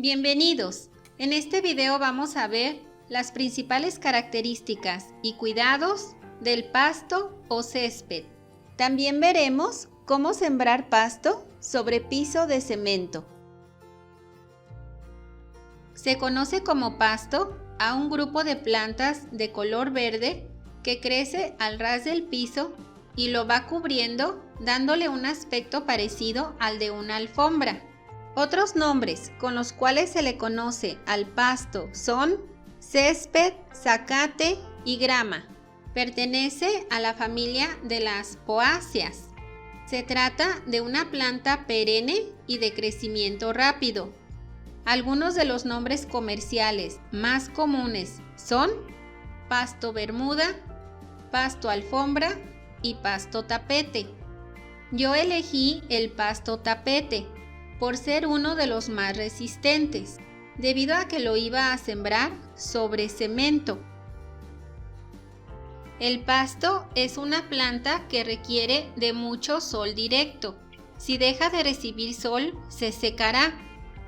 Bienvenidos. En este video vamos a ver las principales características y cuidados del pasto o césped. También veremos cómo sembrar pasto sobre piso de cemento. Se conoce como pasto a un grupo de plantas de color verde que crece al ras del piso y lo va cubriendo, dándole un aspecto parecido al de una alfombra. Otros nombres con los cuales se le conoce al pasto son césped, zacate y grama. Pertenece a la familia de las poáceas. Se trata de una planta perenne y de crecimiento rápido. Algunos de los nombres comerciales más comunes son pasto bermuda, pasto alfombra y pasto tapete. Yo elegí el pasto tapete por ser uno de los más resistentes, debido a que lo iba a sembrar sobre cemento. El pasto es una planta que requiere de mucho sol directo. Si deja de recibir sol, se secará.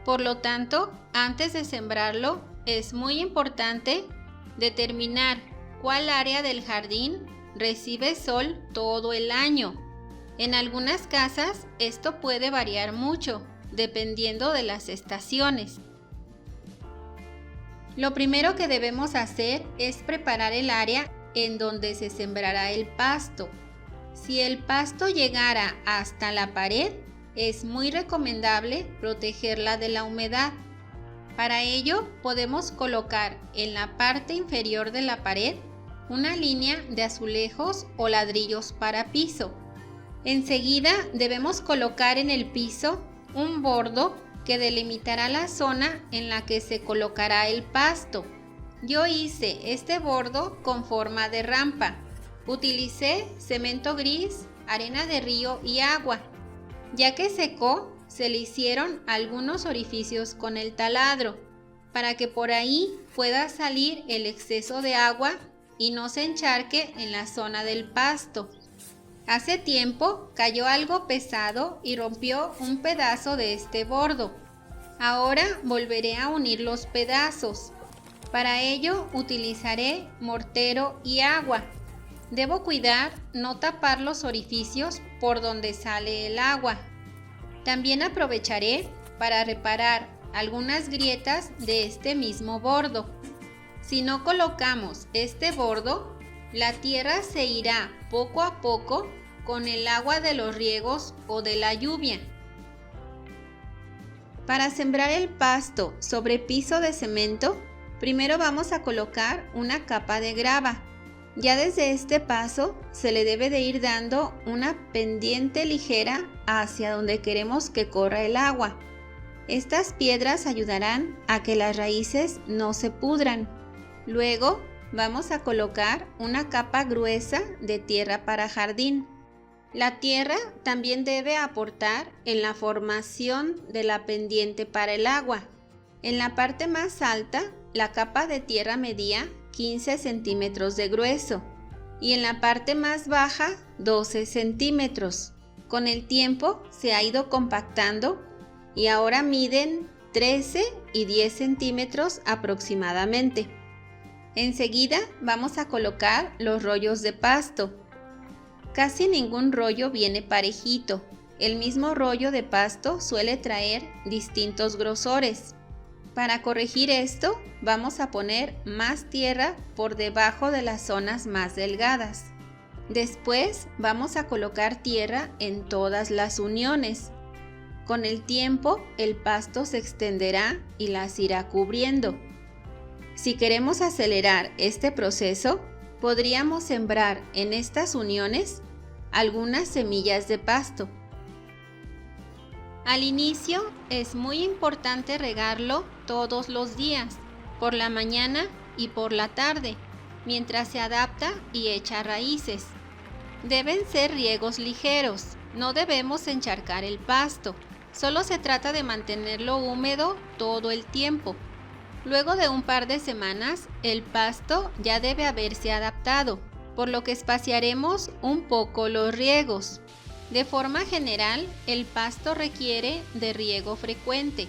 Por lo tanto, antes de sembrarlo, es muy importante determinar cuál área del jardín recibe sol todo el año. En algunas casas esto puede variar mucho, dependiendo de las estaciones. Lo primero que debemos hacer es preparar el área en donde se sembrará el pasto. Si el pasto llegara hasta la pared, es muy recomendable protegerla de la humedad. Para ello, podemos colocar en la parte inferior de la pared una línea de azulejos o ladrillos para piso. Enseguida debemos colocar en el piso un bordo que delimitará la zona en la que se colocará el pasto. Yo hice este bordo con forma de rampa. Utilicé cemento gris, arena de río y agua. Ya que secó, se le hicieron algunos orificios con el taladro, para que por ahí pueda salir el exceso de agua y no se encharque en la zona del pasto. Hace tiempo cayó algo pesado y rompió un pedazo de este bordo. Ahora volveré a unir los pedazos. Para ello utilizaré mortero y agua. Debo cuidar no tapar los orificios por donde sale el agua. También aprovecharé para reparar algunas grietas de este mismo bordo. Si no colocamos este bordo, la tierra se irá poco a poco con el agua de los riegos o de la lluvia. Para sembrar el pasto sobre piso de cemento, primero vamos a colocar una capa de grava. Ya desde este paso se le debe de ir dando una pendiente ligera hacia donde queremos que corra el agua. Estas piedras ayudarán a que las raíces no se pudran. Luego vamos a colocar una capa gruesa de tierra para jardín. La tierra también debe aportar en la formación de la pendiente para el agua. En la parte más alta, la capa de tierra medía 15 centímetros de grueso y en la parte más baja 12 centímetros. Con el tiempo se ha ido compactando y ahora miden 13 y 10 centímetros aproximadamente. Enseguida vamos a colocar los rollos de pasto. Casi ningún rollo viene parejito. El mismo rollo de pasto suele traer distintos grosores. Para corregir esto, vamos a poner más tierra por debajo de las zonas más delgadas. Después vamos a colocar tierra en todas las uniones. Con el tiempo, el pasto se extenderá y las irá cubriendo. Si queremos acelerar este proceso, podríamos sembrar en estas uniones algunas semillas de pasto. Al inicio es muy importante regarlo todos los días, por la mañana y por la tarde, mientras se adapta y echa raíces. Deben ser riegos ligeros, no debemos encharcar el pasto, solo se trata de mantenerlo húmedo todo el tiempo. Luego de un par de semanas, el pasto ya debe haberse adaptado, por lo que espaciaremos un poco los riegos. De forma general, el pasto requiere de riego frecuente.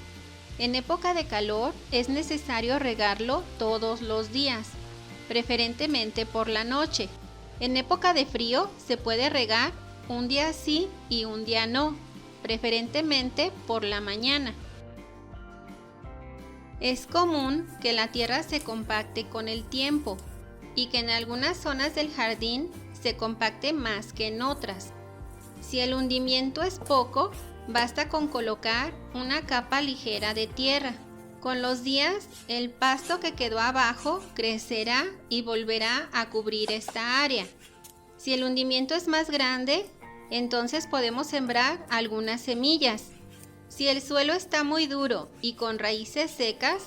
En época de calor es necesario regarlo todos los días, preferentemente por la noche. En época de frío se puede regar un día sí y un día no, preferentemente por la mañana. Es común que la tierra se compacte con el tiempo y que en algunas zonas del jardín se compacte más que en otras. Si el hundimiento es poco, basta con colocar una capa ligera de tierra. Con los días, el pasto que quedó abajo crecerá y volverá a cubrir esta área. Si el hundimiento es más grande, entonces podemos sembrar algunas semillas. Si el suelo está muy duro y con raíces secas,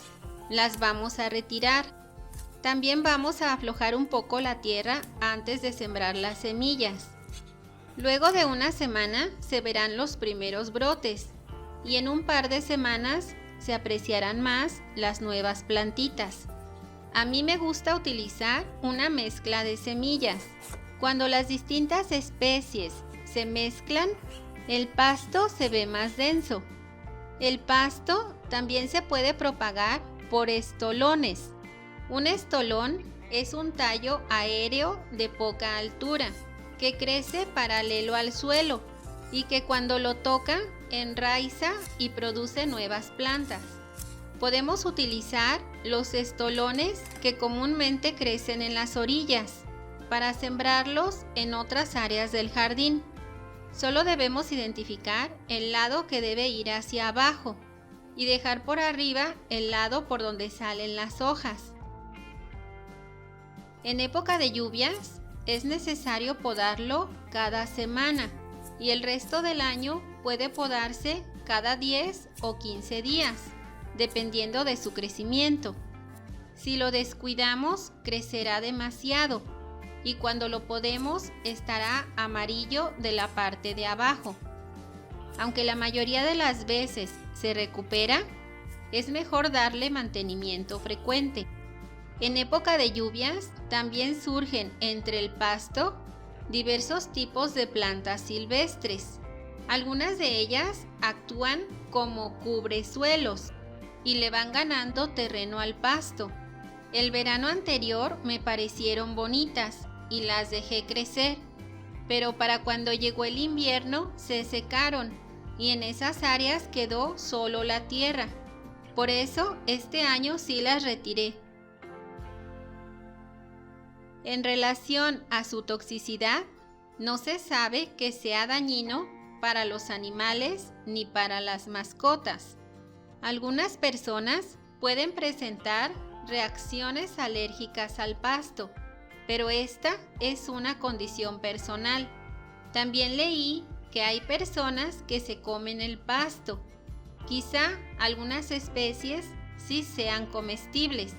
las vamos a retirar. También vamos a aflojar un poco la tierra antes de sembrar las semillas. Luego de una semana se verán los primeros brotes y en un par de semanas se apreciarán más las nuevas plantitas. A mí me gusta utilizar una mezcla de semillas. Cuando las distintas especies se mezclan, el pasto se ve más denso. El pasto también se puede propagar por estolones. Un estolón es un tallo aéreo de poca altura que crece paralelo al suelo y que cuando lo toca enraiza y produce nuevas plantas. Podemos utilizar los estolones que comúnmente crecen en las orillas para sembrarlos en otras áreas del jardín. Solo debemos identificar el lado que debe ir hacia abajo y dejar por arriba el lado por donde salen las hojas. En época de lluvias es necesario podarlo cada semana y el resto del año puede podarse cada 10 o 15 días, dependiendo de su crecimiento. Si lo descuidamos, crecerá demasiado y cuando lo podemos estará amarillo de la parte de abajo. Aunque la mayoría de las veces se recupera, es mejor darle mantenimiento frecuente. En época de lluvias también surgen entre el pasto diversos tipos de plantas silvestres. Algunas de ellas actúan como cubresuelos y le van ganando terreno al pasto. El verano anterior me parecieron bonitas y las dejé crecer, pero para cuando llegó el invierno se secaron y en esas áreas quedó solo la tierra. Por eso este año sí las retiré. En relación a su toxicidad, no se sabe que sea dañino para los animales ni para las mascotas. Algunas personas pueden presentar reacciones alérgicas al pasto, pero esta es una condición personal. También leí que hay personas que se comen el pasto. Quizá algunas especies sí sean comestibles,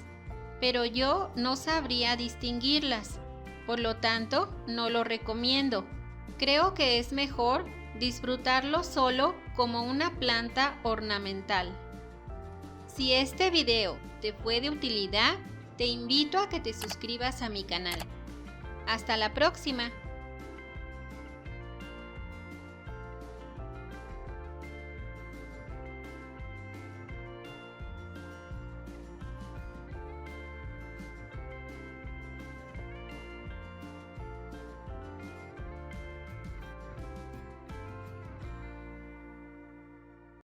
pero yo no sabría distinguirlas. Por lo tanto, no lo recomiendo. Creo que es mejor disfrutarlo solo como una planta ornamental. Si este video te fue de utilidad, te invito a que te suscribas a mi canal. Hasta la próxima.